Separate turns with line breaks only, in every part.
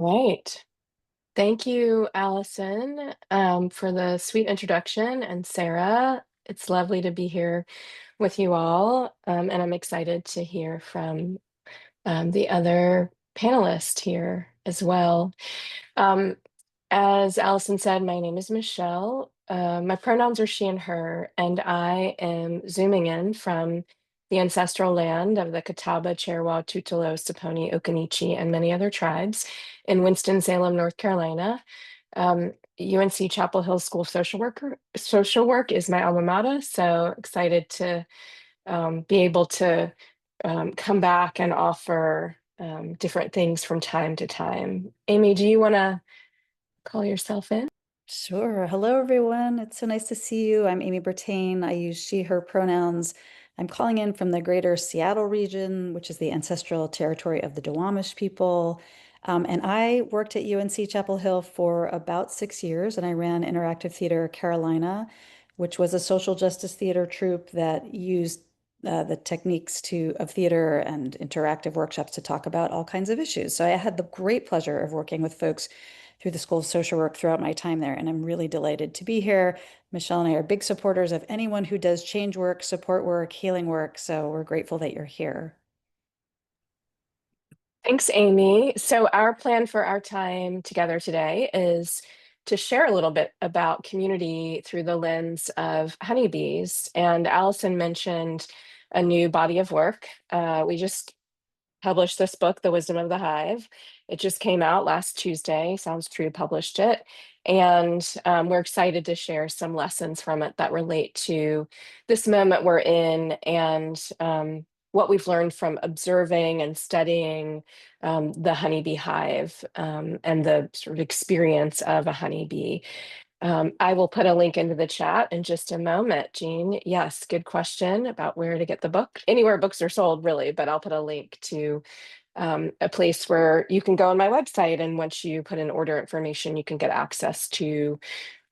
Right. Thank you, Allison, for the sweet introduction, and Sarah. It's lovely to be here with you all, and I'm excited to hear from the other panelists here as well. Um, as Allison said, my name is Michelle. My pronouns are she and her, and I am zooming in from the ancestral land of the Catawba, Cherokee, Tutelo, Saponi, Occaneechi, and many other tribes in Winston-Salem, North Carolina. UNC Chapel Hill School of Social Work is my alma mater, so excited to be able to come back and offer different things from time to time. Amy, do you want to call yourself in?
Sure. Hello, everyone. It's so nice to see you. I'm Amy Burtaine. I use she, her pronouns. I'm calling in from the greater Seattle region, which is the ancestral territory of the Duwamish people. And I worked at UNC Chapel Hill for about 6 years, and I ran Interactive Theater Carolina, which was a social justice theater troupe that used the techniques of theater and interactive workshops to talk about all kinds of issues. So I had the great pleasure of working with folks through the School of Social Work throughout my time there, and I'm really delighted to be here. Michelle and I are big supporters of anyone who does change work, support work, healing work, so we're grateful that you're here.
Thanks, Amy. So our plan for our time together today is to share a little bit about community through the lens of honeybees. And Allison mentioned a new body of work. We just published this book, The Wisdom of the Hive. It just came out last Tuesday. Sounds True published it. And we're excited to share some lessons from it that relate to this moment we're in and what we've learned from observing and studying the honeybee hive and the sort of experience of a honeybee. I will put a link into the chat in just a moment, Jean. Yes, good question about where to get the book. Anywhere books are sold, really, but I'll put a link to a place where you can go on my website. And once you put in order information, you can get access to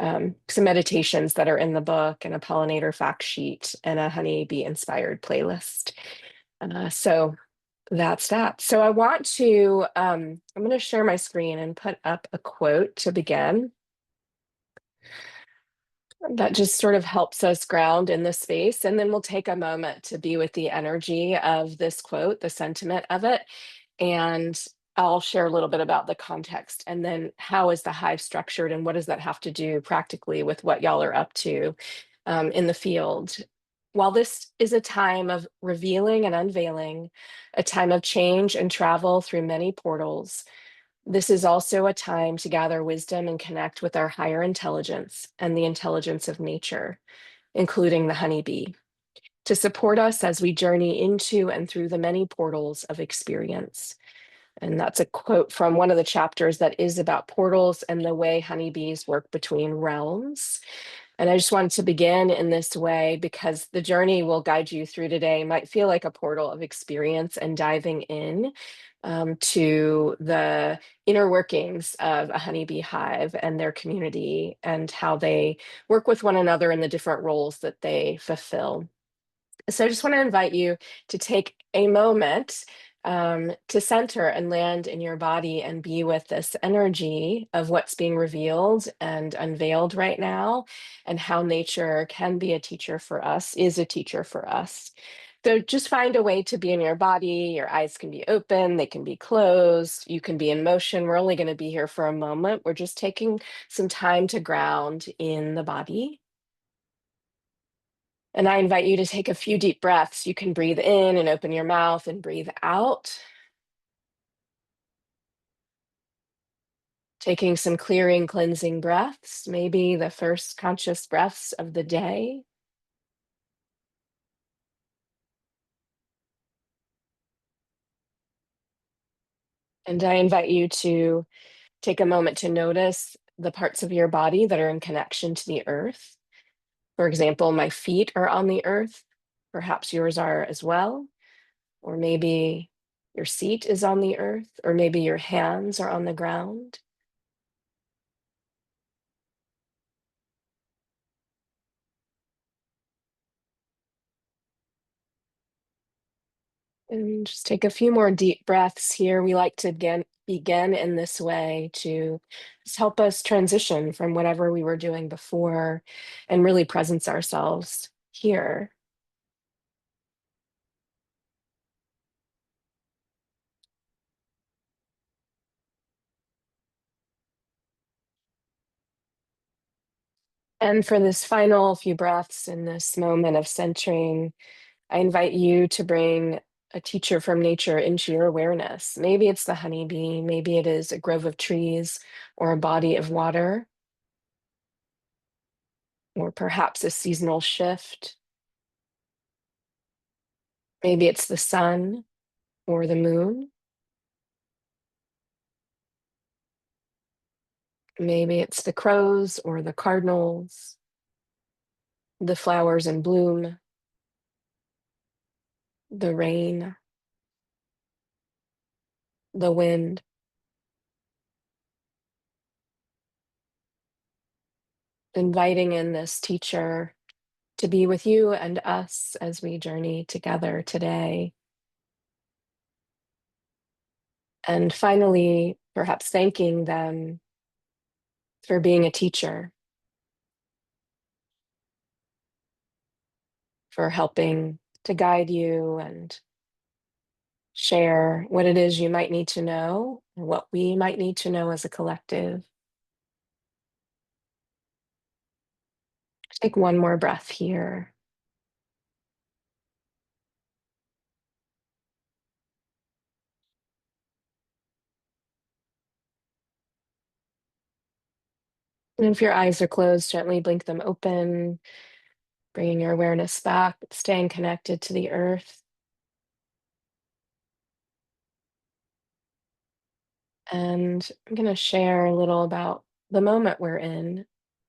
some meditations that are in the book and a pollinator fact sheet and a honeybee inspired playlist. So that's that. So I want to, I'm going to share my screen and put up a quote to begin. That just sort of helps us ground in this space. And then we'll take a moment to be with the energy of this quote, the sentiment of it. And I'll share a little bit about the context and then how is the hive structured and what does that have to do practically with what y'all are up to in the field. While this is a time of revealing and unveiling, a time of change and travel through many portals, this is also a time to gather wisdom and connect with our higher intelligence and the intelligence of nature, including the honeybee, to support us as we journey into and through the many portals of experience. And that's a quote from one of the chapters that is about portals and the way honeybees work between realms. And I just wanted to begin in this way because the journey we'll guide you through today might feel like a portal of experience and diving in to the inner workings of a honeybee hive and their community and how they work with one another in the different roles that they fulfill. So I just want to invite you to take a moment to center and land in your body and be with this energy of what's being revealed and unveiled right now, and how nature can be a teacher for us, is a teacher for us. So just find a way to be in your body. Your eyes can be open, they can be closed, you can be in motion. We're only going to be here for a moment. We're just taking some time to ground in the body. And I invite you to take a few deep breaths. You can breathe in and open your mouth and breathe out. Taking some clearing, cleansing breaths, maybe the first conscious breaths of the day. And I invite you to take a moment to notice the parts of your body that are in connection to the earth. For example, my feet are on the earth. Perhaps yours are as well. Or maybe your seat is on the earth, or maybe your hands are on the ground. And just take a few more deep breaths here. We like to begin in this way to help us transition from whatever we were doing before and really presence ourselves here. And for this final few breaths in this moment of centering, I invite you to bring a teacher from nature into your awareness. Maybe it's the honeybee, maybe it is a grove of trees or a body of water, or perhaps a seasonal shift. Maybe it's the sun or the moon. Maybe it's the crows or the cardinals, the flowers in bloom, the rain, the wind. Inviting in this teacher to be with you and us as we journey together today. And finally, perhaps thanking them for being a teacher, for helping to guide you and share what it is you might need to know, or what we might need to know as a collective. Take one more breath here. And if your eyes are closed, gently blink them open, bringing your awareness back, staying connected to the earth. And I'm going to share a little about the moment we're in,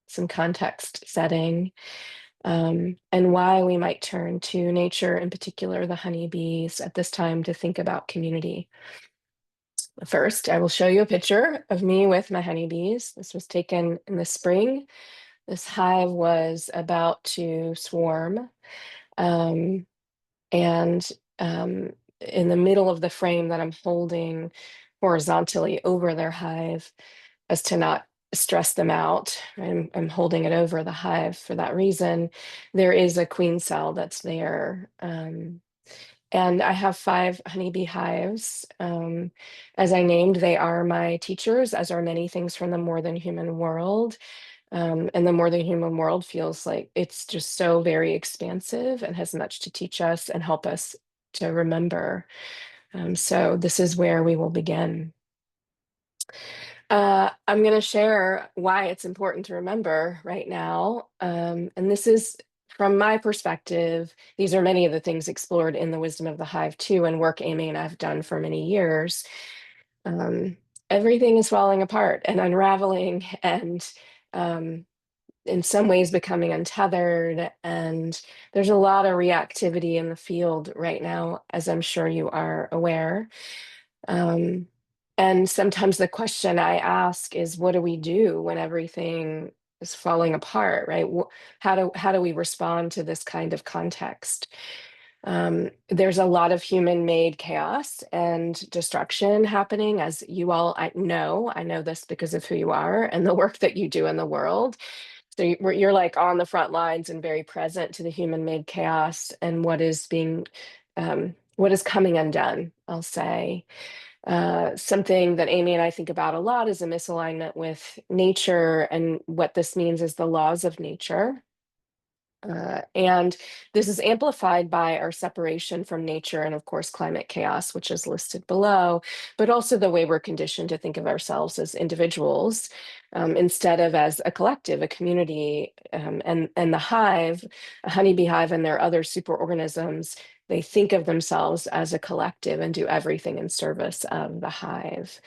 some context setting, and why we might turn to nature, in particular the honeybees, at this time to think about community. First, I will show you a picture of me with my honeybees. This was taken in the spring. This hive was about to swarm. Um, and in the middle of the frame that I'm holding horizontally over their hive, as to not stress them out, I'm holding it over the hive for that reason. There is a queen cell that's there. And I have 5 honeybee hives. As I named, they are my teachers, as are many things from the more than human world. And the more than human world feels like it's just so very expansive and has much to teach us and help us to remember. So this is where we will begin. I'm going to share why it's important to remember right now. And this is from my perspective. These are many of the things explored in the Wisdom of the Hive too, and work Amy and I've done for many years. Um, Everything is falling apart and unraveling, and in some ways becoming untethered. And there's a lot of reactivity in the field right now, as I'm sure you are aware. Um, and sometimes the question I ask is, what do we do when everything is falling apart, right? How do we respond to this kind of context? There's a lot of human-made chaos and destruction happening, as you all I know this because of who you are and the work that you do in the world. So you're like on the front lines and very present to the human-made chaos and what is coming undone, I'll say. Something that Amy and I think about a lot is a misalignment with nature, and what this means is the laws of nature. And this is amplified by our separation from nature and, of course, climate chaos, which is listed below, but also the way we're conditioned to think of ourselves as individuals instead of as a collective, a community. And the hive, a honeybee hive, and their other superorganisms, they think of themselves as a collective and do everything in service of the hive.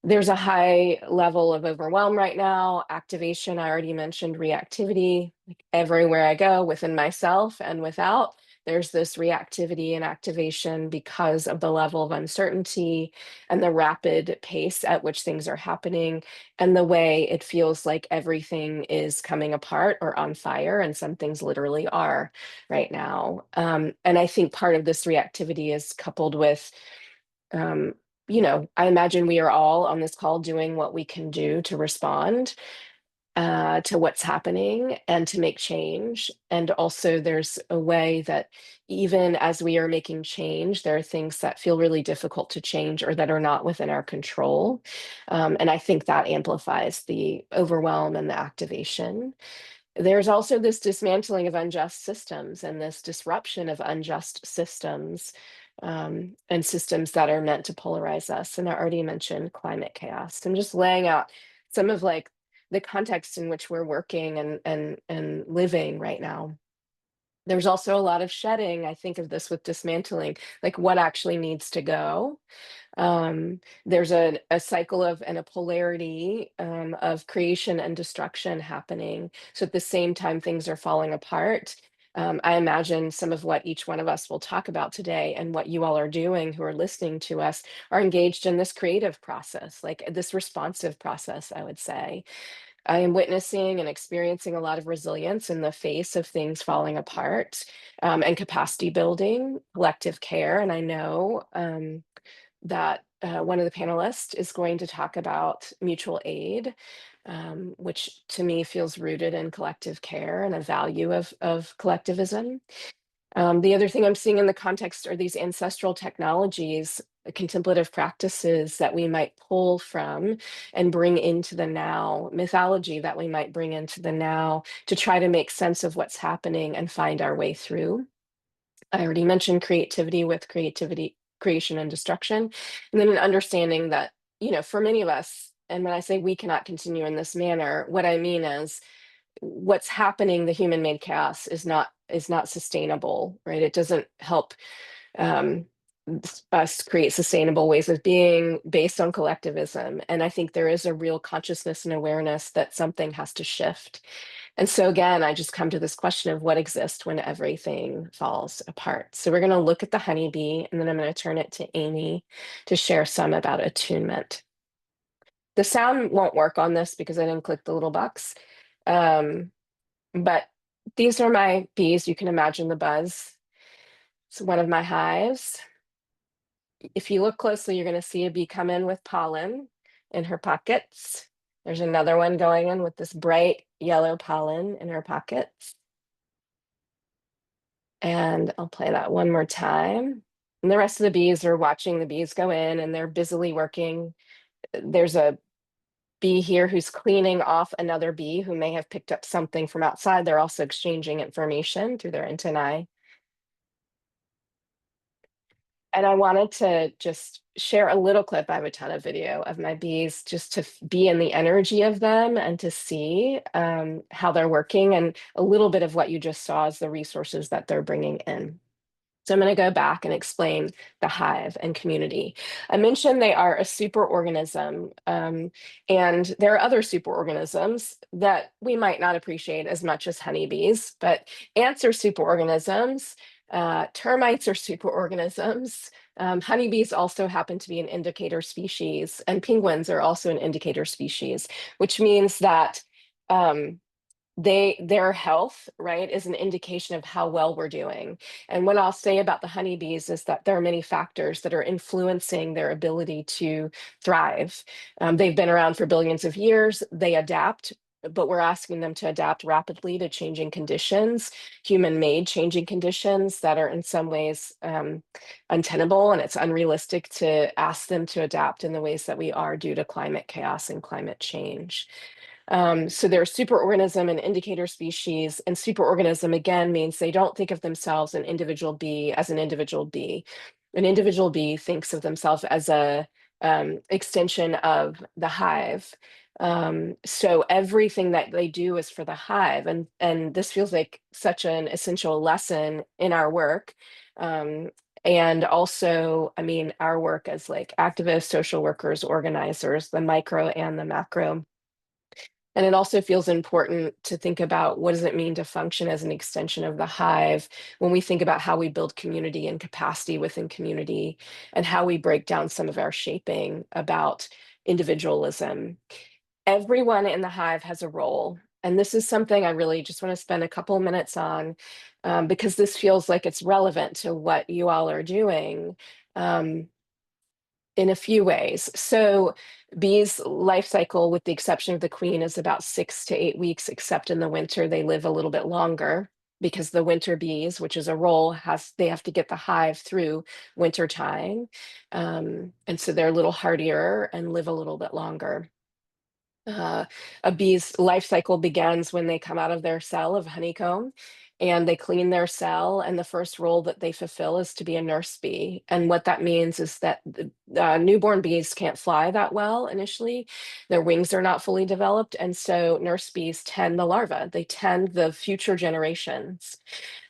There's a high level of overwhelm right now, activation. I already mentioned reactivity. Like everywhere I go, within myself and without, there's this reactivity and activation because of the level of uncertainty and the rapid pace at which things are happening, and the way it feels like everything is coming apart or on fire, and some things literally are right now. And I think part of this reactivity is coupled with I imagine we are all on this call doing what we can do to respond to what's happening and to make change. And also, there's a way that even as we are making change, there are things that feel really difficult to change or that are not within our control. And I think that amplifies the overwhelm and the activation. There's also this dismantling of unjust systems and this disruption of unjust systems, and systems that are meant to polarize us. And I already mentioned climate chaos. I'm just laying out some of like the context in which we're working and living right now. There's also a lot of shedding. I think of this with dismantling, like what actually needs to go. There's a cycle of and a polarity of creation and destruction happening. So at the same time, things are falling apart. I imagine some of what each one of us will talk about today and what you all are doing who are listening to us are engaged in this creative process, like this responsive process, I would say. I am witnessing and experiencing a lot of resilience in the face of things falling apart, and capacity building, collective care. And I know that one of the panelists is going to talk about mutual aid, which to me feels rooted in collective care and a value of collectivism. The other thing I'm seeing in the context are these ancestral technologies, contemplative practices that we might pull from and bring into the now, mythology that we might bring into the now to try to make sense of what's happening and find our way through. I already mentioned creativity with creativity, creation and destruction, and then an understanding that, for many of us, and when I say we cannot continue in this manner, what I mean is what's happening, the human made chaos is not sustainable, right? It doesn't help um, us create sustainable ways of being based on collectivism. And I think there is a real consciousness and awareness that something has to shift. And so again, I just come to this question of what exists when everything falls apart. So we're going to look at the honeybee, and then I'm going to turn it to Amy to share some about attunement. The sound won't work on this because I didn't click the little box. Um, but these are my bees. You can imagine the buzz. It's one of my hives. If you look closely, you're going to see a bee come in with pollen in her pockets. There's another one going in with this bright yellow pollen in her pockets. And I'll play that one more time. And the rest of the bees are watching the bees go in and they're busily working. There's a bee here who's cleaning off another bee who may have picked up something from outside. They're also exchanging information through their antennae. And I wanted to just share a little clip. I have a ton of video of my bees just to be in the energy of them and to see how they're working. And a little bit of what you just saw is the resources that they're bringing in. So I'm going to go back and explain the hive and community. I mentioned they are a superorganism, and there are other superorganisms that we might not appreciate as much as honeybees, but ants are superorganisms, termites are superorganisms, honeybees also happen to be an indicator species, and penguins are also an indicator species, which means that their health, right, is an indication of how well we're doing. And what I'll say about the honeybees is that there are many factors that are influencing their ability to thrive. They've been around for billions of years. They adapt, but we're asking them to adapt rapidly to changing conditions, human-made changing conditions that are in some ways untenable, and it's unrealistic to ask them to adapt in the ways that we are due to climate chaos and climate change. So they're superorganism and indicator species, and superorganism again means they don't think of themselves an individual bee as an individual bee. An individual bee thinks of themselves as a extension of the hive. So everything that they do is for the hive, and this feels like such an essential lesson in our work. And also, I mean, our work as like activists, social workers, organizers, the micro and the macro. And it also feels important to think about what does it mean to function as an extension of the hive when we think about how we build community and capacity within community and how we break down some of our shaping about individualism. Everyone in the hive has a role. And this is something I really just want to spend a couple of minutes on because this feels like it's relevant to what you all are doing. In a few ways. So bees' life cycle, with the exception of the queen, is about 6 to 8 weeks, except in the winter, they live a little bit longer because the winter bees, which is a role, they have to get the hive through winter time. And so they're a little hardier and live a little bit longer. Uh, a bee's life cycle begins when they come out of their cell of honeycomb and they clean their cell. And the first role that they fulfill is to be a nurse bee. And what that means is that the newborn bees can't fly that well initially. Their wings are not fully developed. And so nurse bees tend the larvae, they tend the future generations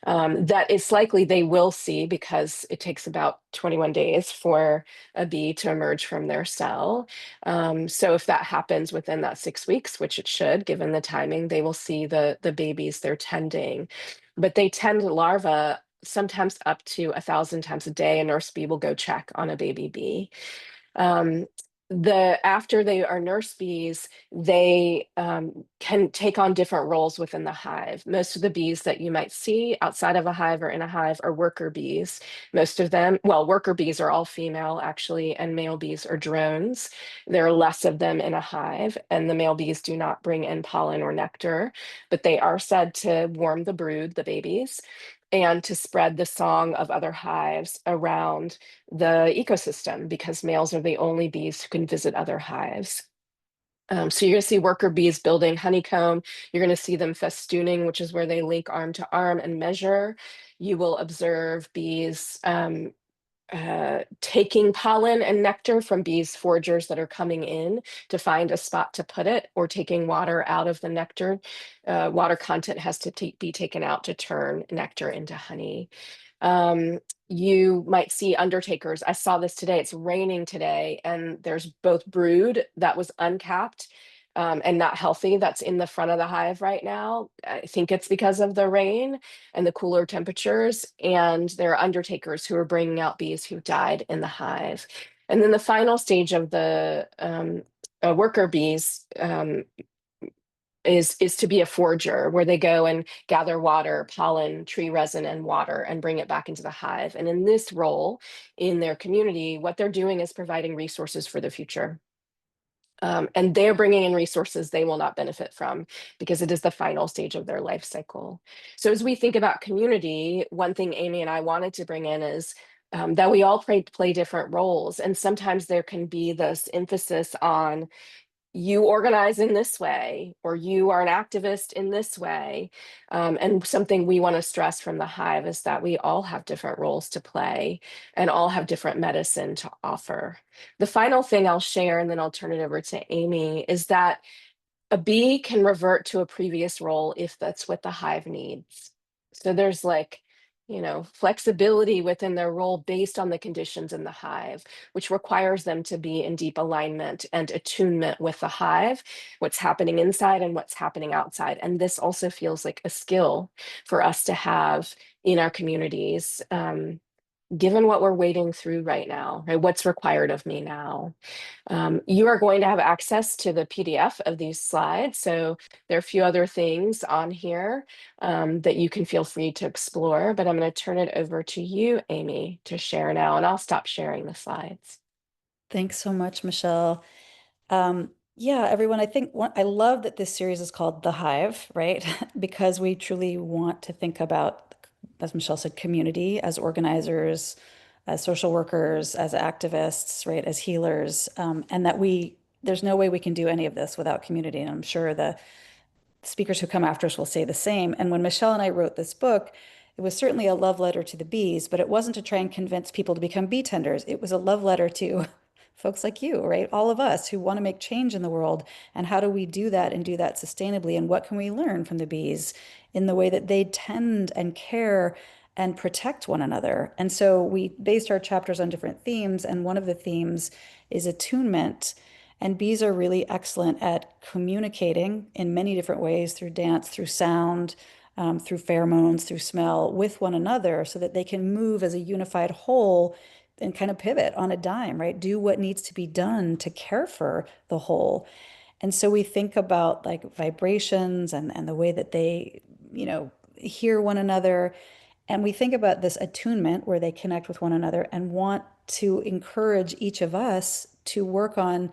that it's likely they will see because it takes about 21 days for a bee to emerge from their cell. So if that happens within that 6 weeks, which it should, given the timing, they will see the babies they're tending. But they tend larvae sometimes up to 1,000 times a day. A nurse bee will go check on a baby bee. Um, After they are nurse bees, they can take on different roles within the hive. Most of the bees that you might see outside of a hive or in a hive are worker bees. Most of them, well, worker bees are all female actually, and male bees are drones. There are less of them in a hive, and the male bees do not bring in pollen or nectar, but they are said to warm the brood, the babies, and to spread the song of other hives around the ecosystem because males are the only bees who can visit other hives. So you're going to see worker bees building honeycomb. You're going to see them festooning, which is where they link arm to arm and measure. You will observe bees taking pollen and nectar from bees foragers that are coming in to find a spot to put it, or taking water out of the nectar. Water content has to be taken out to turn nectar into honey. Um, you might see undertakers. I saw this today. It's raining today, and there's both brood that was uncapped and not healthy that's in the front of the hive right now. I think it's because of the rain and the cooler temperatures. And there are undertakers who are bringing out bees who died in the hive. And then the final stage of the worker bees is to be a forager, where they go and gather water, pollen, tree resin, and water and bring it back into the hive. And in this role in their community, what they're doing is providing resources for the future. And they're bringing in resources they will not benefit from because it is the final stage of their life cycle. So as we think about community, one thing Amy and I wanted to bring in is that we all play different roles. And sometimes there can be this emphasis on you organize in this way, or you are an activist in this way. And something we want to stress from the hive is that we all have different roles to play and all have different medicine to offer. The final thing I'll share, and then I'll turn it over to Amy, is that a bee can revert to a previous role if that's what the hive needs. So there's flexibility within their role based on the conditions in the hive, which requires them to be in deep alignment and attunement with the hive, what's happening inside and what's happening outside. And this also feels like a skill for us to have in our communities, given what we're wading through right now, right? What's required of me now? You are going to have access to the PDF of these slides. So there are a few other things on here that you can feel free to explore, but I'm going to turn it over to you, Amy, to share now, and I'll stop sharing the slides.
Thanks so much, Michelle. Yeah, everyone, I love that this series is called The Hive, right? Because we truly want to think about, as Michelle said, community as organizers, as social workers, as activists, right, as healers, and that there's no way we can do any of this without community. And I'm sure the speakers who come after us will say the same. And when Michelle and I wrote this book, it was certainly a love letter to the bees, but it wasn't to try and convince people to become bee tenders. It was a love letter to folks like you, right? All of us who want to make change in the world. And how do we do that and do that sustainably? And what can we learn from the bees in the way that they tend and care and protect one another? And so we based our chapters on different themes. And one of the themes is attunement. And bees are really excellent at communicating in many different ways, through dance, through sound, through pheromones, through smell, with one another, so that they can move as a unified whole and kind of pivot on a dime, right? Do what needs to be done to care for the whole. And so we think about like vibrations and the way that they, hear one another. And we think about this attunement where they connect with one another and want to encourage each of us to work on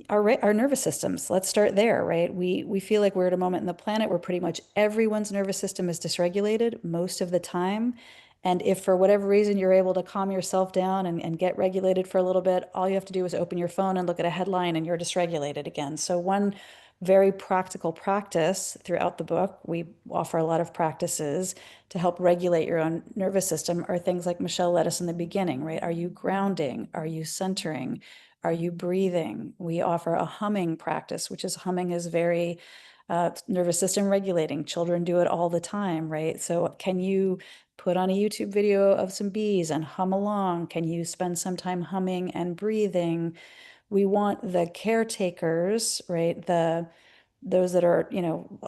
our nervous systems. Let's start there, right? We feel like we're at a moment in the planet where pretty much everyone's nervous system is dysregulated most of the time. And if for whatever reason you're able to calm yourself down and get regulated for a little bit, all you have to do is open your phone and look at a headline and you're dysregulated again. So one very practical practice throughout the book, we offer a lot of practices to help regulate your own nervous system, are things like Michelle led us in the beginning, right? Are you grounding? Are you centering? Are you breathing? We offer a humming practice, which is humming is very nervous system regulating. Children do it all the time, right? So can you put on a YouTube video of some bees and hum along? Can you spend some time humming and breathing? We want the caretakers, right? Those that are,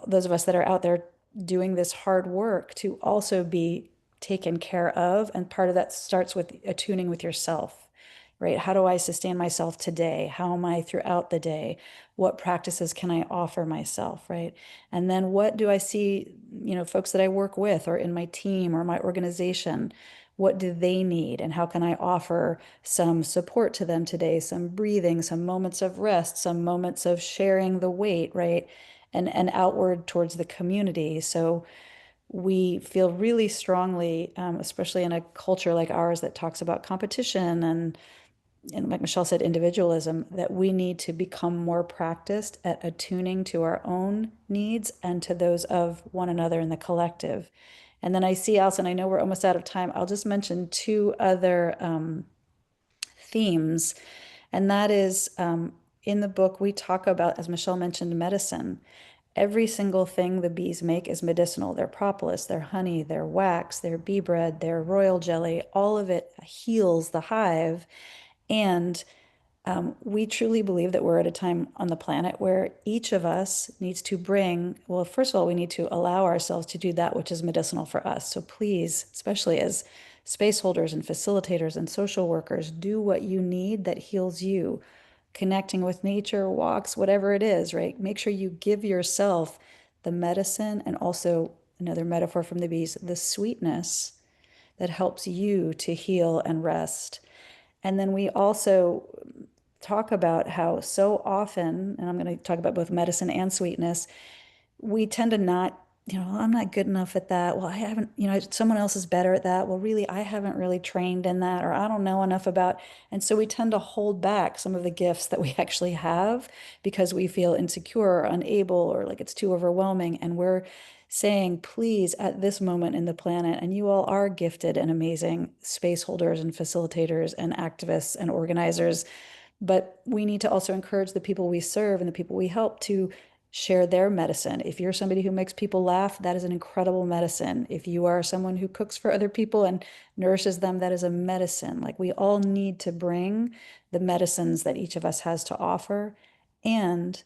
those of us that are out there doing this hard work to also be taken care of. And part of that starts with attuning with yourself, right? How do I sustain myself today? How am I throughout the day? What practices can I offer myself, right? And then what do I see, folks that I work with or in my team or my organization, what do they need? And how can I offer some support to them today? Some breathing, some moments of rest, some moments of sharing the weight, right? And outward towards the community. So we feel really strongly, especially in a culture like ours that talks about competition and like Michelle said, individualism, that we need to become more practiced at attuning to our own needs and to those of one another in the collective. And then I see, Allison, I know we're almost out of time. I'll just mention two other themes. And that is in the book, we talk about, as Michelle mentioned, medicine. Every single thing the bees make is medicinal. Their propolis, their honey, their wax, their bee bread, their royal jelly, all of it heals the hive. And we truly believe that we're at a time on the planet where each of us needs to bring, well, first of all, we need to allow ourselves to do that which is medicinal for us. So please, especially as space holders and facilitators and social workers, do what you need that heals you. Connecting with nature, walks, whatever it is, right? Make sure you give yourself the medicine and also another metaphor from the bees, the sweetness that helps you to heal and rest. And then we also talk about how so often, and I'm going to talk about both medicine and sweetness, we tend to not, I'm not good enough at that. Well, I haven't, someone else is better at that. Well, really, I haven't really trained in that, or I don't know enough about. And so we tend to hold back some of the gifts that we actually have because we feel insecure or unable or like it's too overwhelming. And we're saying, please, at this moment in the planet, and you all are gifted and amazing space holders and facilitators and activists and organizers, but we need to also encourage the people we serve and the people we help to share their medicine. If you're somebody who makes people laugh, that is an incredible medicine. If you are someone who cooks for other people and nourishes them, that is a medicine. Like we all need to bring the medicines that each of us has to offer. And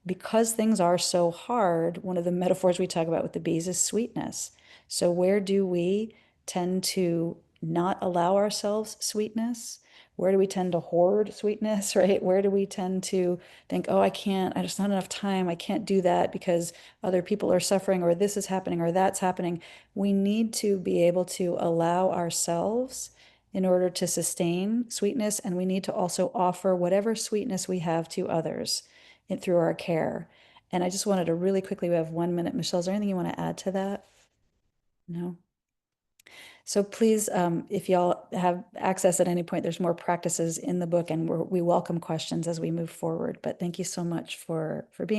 because things are so hard, one of the metaphors we talk about with the bees is sweetness. So where do we tend to not allow ourselves sweetness? Where do we tend to hoard sweetness, right? Where do we tend to think, oh, I can't, I just not enough time. I can't do that because other people are suffering or this is happening or that's happening. We need to be able to allow ourselves in order to sustain sweetness. And we need to also offer whatever sweetness we have to others through our care. And I just wanted to really quickly, we have 1 minute. Michelle, is there anything you want to add to that? No? So please, if y'all have access at any point, there's more practices in the book and we welcome questions as we move forward. But thank you so much for being